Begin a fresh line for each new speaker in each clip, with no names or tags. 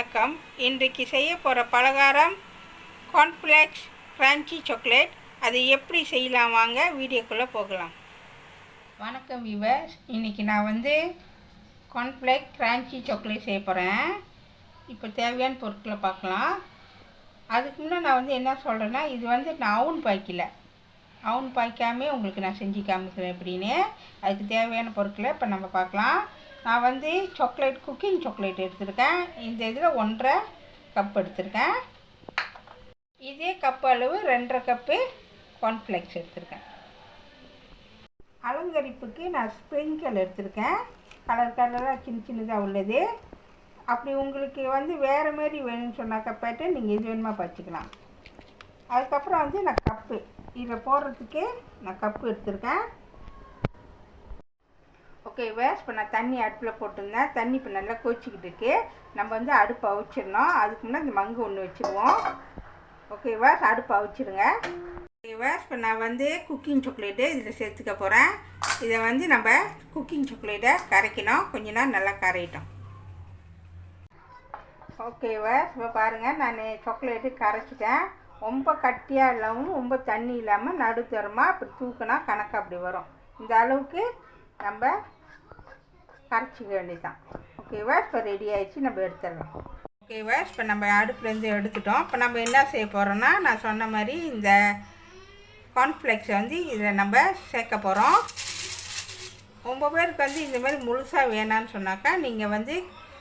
வணக்கம். இன்றைக்கு செய்ய போகிற பலகாரம் கார்ன்ஃப்ளேக்ஸ் கிரான்ச்சி சாக்லேட். அது எப்படி செய்யலாம் வாங்க வீடியோக்குள்ளே போகலாம். வணக்கம் வியூவர்ஸ். இன்றைக்கி நான் கார்ன்ஃப்ளேக்ஸ் கிரான்ச்சி சாக்லேட் செய்ய போகிறேன். இப்போ தேவையான பொருட்களை பார்க்கலாம். அதுக்கு முன்னே நான் என்ன சொல்கிறேன்னா, இது நான் அவுன் பாய்க்காமே உங்களுக்கு நான் செஞ்சு காமிக்கிறேன் எப்படின்னு. அதுக்கு தேவையான பொருட்களை இப்போ நம்ம பார்க்கலாம். நான் சாக்லேட் குக்கிங் சாக்லேட் எடுத்திருக்கேன். இந்த இதில் 1.5 கப் எடுத்திருக்கேன். இதே கப் அளவு 2.5 கப்பு கார்ன்ஃப்ளேக்ஸ் எடுத்திருக்கேன். அலங்கரிப்புக்கு நான் ஸ்ப்ரிங்கிள் எடுத்திருக்கேன். கலராக சின்னதாக உள்ளது. அப்படி உங்களுக்கு வேறு மாரி வேணும்னு சொன்னாக்கா பேட்டர் நீங்கள் இது வேணுமா பார்த்துக்கலாம். அதுக்கப்புறம் நான் கப்பு இதில் போடுறதுக்கு நான் கப்பு எடுத்திருக்கேன். ஓகே வேஸ், இப்போ நான் தண்ணி அடுப்பில் போட்டிருந்தேன். தண்ணி இப்போ நல்லா கொதிச்சிக்கிட்டு இருக்கு. நம்ம அடுப்பை அவிச்சிடணும். அதுக்கு முன்னே இந்த மங்கு ஒன்று வச்சுருவோம். ஓகே வேஸ், அடுப்பை அவிச்சிடுங்க. ஓகே வேஸ், இப்போ நான் குக்கிங் சாக்லேட்டு இதில் சேர்த்துக்க போகிறேன். இதை நம்ம குக்கிங் சாக்லேட்டை கரைக்கணும். கொஞ்ச நேரம் நல்லா கரையிட்டோம். ஓகே வேஸ், இப்போ பாருங்கள், நான் சாக்லேட்டு கரைச்சிட்டேன். ரொம்ப கட்டியாக இல்லாமல் ரொம்ப தண்ணி இல்லாமல் நடுத்தரமாக அப்படி தூக்கினா கணக்கு அப்படி வரும். இந்த அளவுக்கு நம்ம கரைச்சிக்க வேண்டியதுதான். ஓகேவா, இப்போ ரெடி ஆகிடுச்சு. நம்ம எடுத்துடலாம். ஓகேவா, இப்போ நம்ம அடுப்புலேருந்து எடுத்துட்டோம். இப்போ நம்ம என்ன செய்ய போகிறோன்னா, நான் சொன்ன மாதிரி இந்த கார்ன்ஃப்ளேக்ஸை இதில் நம்ம சேர்க்க போகிறோம். ரொம்ப பேருக்கு இந்த மாதிரி முழுசாக வேணான்னு சொன்னாக்கா நீங்கள்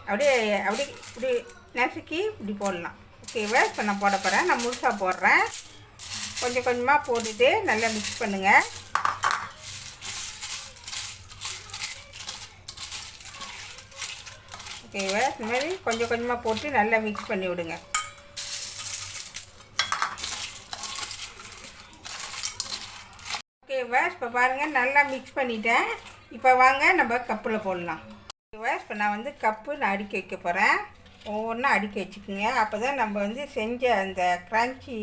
அப்படியே இப்படி நசுக்கி இப்படி போடலாம். ஓகேவா, இப்போ நான் போட போகிறேன். நான் முழுசாக போடுறேன். கொஞ்சம் கொஞ்சமாக போட்டுட்டு நல்லா மிக்ஸ் பண்ணுங்கள். ஓகேவா, இந்த மாதிரி கொஞ்சம் கொஞ்சமாக போட்டு நல்லா மிக்ஸ் பண்ணி விடுங்க. ஓகேவா, இப்போ பாருங்கள் நல்லா மிக்ஸ் பண்ணிட்டேன். இப்போ வாங்க நம்ம கப்பில் போடலாம். ஓகேவா, இப்போ நான் கப்பு நான் அடுக்கி வைக்க போகிறேன். ஒவ்வொன்றா அடுக்கி வச்சுக்கோங்க. அப்போ தான் நம்ம செஞ்ச அந்த கிரான்ச்சி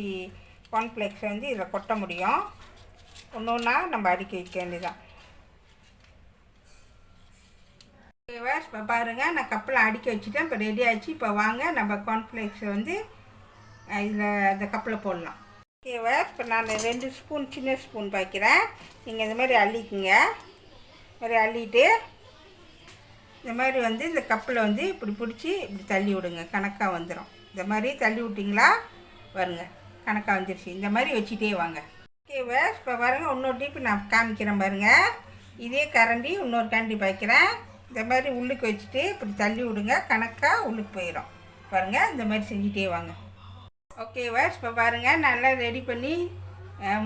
கார்ன்ஃப்ளேக்ஸை இதில் கொட்ட முடியும். ஒன்று ஒன்றா நம்ம அடுக்கி வைக்க வேண்டியதான். ஓகேவா, இப்போ பாருங்கள், நான் கப்பில் அடுக்கி வச்சுட்டேன். இப்போ ரெடி ஆகிடுச்சு. இப்போ வாங்க நம்ம கார்ன்ஃப்ளேக்ஸை இதில் அந்த கப்பில் போடலாம். ஓகேவா, இப்போ நான் 2 ஸ்பூன் சின்ன ஸ்பூன் பாய்க்கிறேன். நீங்கள் இந்த மாதிரி அள்ளிக்குங்க. இந்த மாதிரி அள்ளிட்டு இந்த மாதிரி இந்த கப்பில் இப்படி பிடிச்சி இப்படி தள்ளி விடுங்க. கணக்காக வந்துடும். இந்த மாதிரி தள்ளி விட்டிங்களா வருங்க, கணக்காக வந்துடுச்சு. இந்த மாதிரி வச்சுட்டே வாங்க. ஓகேவா, இப்போ பாருங்கள், இன்னொரு டிப்பு நான் காமிக்கிறேன் பாருங்கள். இதே கரண்டி இன்னொரு கரண்டி பாய்க்கிறேன். இந்த மாதிரி உள்ளுக்கு வச்சுட்டு இப்படி தள்ளி விடுங்க. கணக்காக உள்ளுக்கு போயிடும் பாருங்கள். இந்த மாதிரி செஞ்சுட்டே வாங்க. ஓகேவா, இப்போ பாருங்கள், நல்லா ரெடி பண்ணி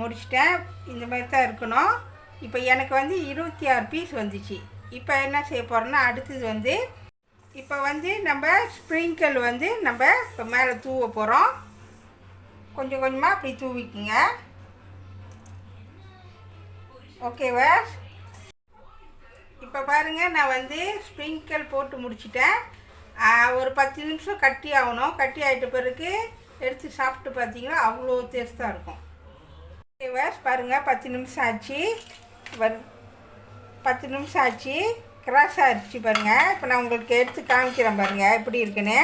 முடிச்சிட்டேன். இந்த மாதிரி தான் இருக்கணும். இப்போ எனக்கு 26 பீஸ் வந்துச்சு. இப்போ என்ன செய்ய போகிறோன்னா, அடுத்தது இப்போ நம்ம ஸ்ப்ரிங்கிள் நம்ம இப்போ மேலே தூவ போகிறோம். கொஞ்சம் கொஞ்சமாக அப்படி தூவிக்குங்க. ஓகேவா, இப்போ பாருங்கள், நான் ஸ்ப்ரிங்கிள் போட்டு முடிச்சிட்டேன். ஒரு 10 நிமிஷம் கட்டி ஆகணும். கட்டி ஆகிட்ட பிறகு எடுத்து சாப்பிட்டு பார்த்தீங்கன்னா அவ்வளோ டேஸ்ட்டாக இருக்கும். ஓகேவா, பாருங்கள், 10 நிமிஷம் ஆச்சு. 10 நிமிஷம் ஆச்சு. கிராஸ் ஆகிடுச்சு பாருங்கள். இப்போ நான் உங்களுக்கு எடுத்து காமிக்கிறேன் பாருங்கள் எப்படி இருக்குன்னு.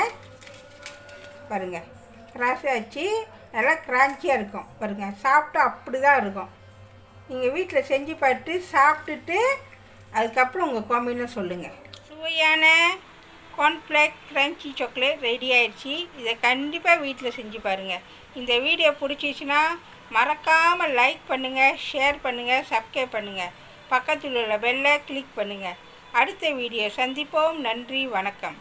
பாருங்கள், கிராஸ் ஆச்சு. நல்லா கிரான்ச்சியாக இருக்கும் பாருங்கள். சாப்பிட்டா அப்படி தான் இருக்கும். நீங்கள் வீட்டில் செஞ்சு பார்த்து சாப்பிட்டுட்டு அதுக்கப்புறம் உங்கள் காமெண்ட்ல சொல்லுங்கள். சுவையான கார்ன்ஃப்ளேக்ஸ் கிரன்ச்சி சாக்லேட் ரெடி ஆயிடுச்சு. இதை கண்டிப்பாக வீட்டில் செஞ்சு பாருங்கள். இந்த வீடியோ பிடிச்சிச்சின்னா மறக்காமல் லைக் பண்ணுங்கள், ஷேர் பண்ணுங்கள், சப்ஸ்கிரைப் பண்ணுங்கள். பக்கத்தில் உள்ள பெல்லை கிளிக் பண்ணுங்கள். அடுத்த வீடியோ சந்திப்போம். நன்றி, வணக்கம்.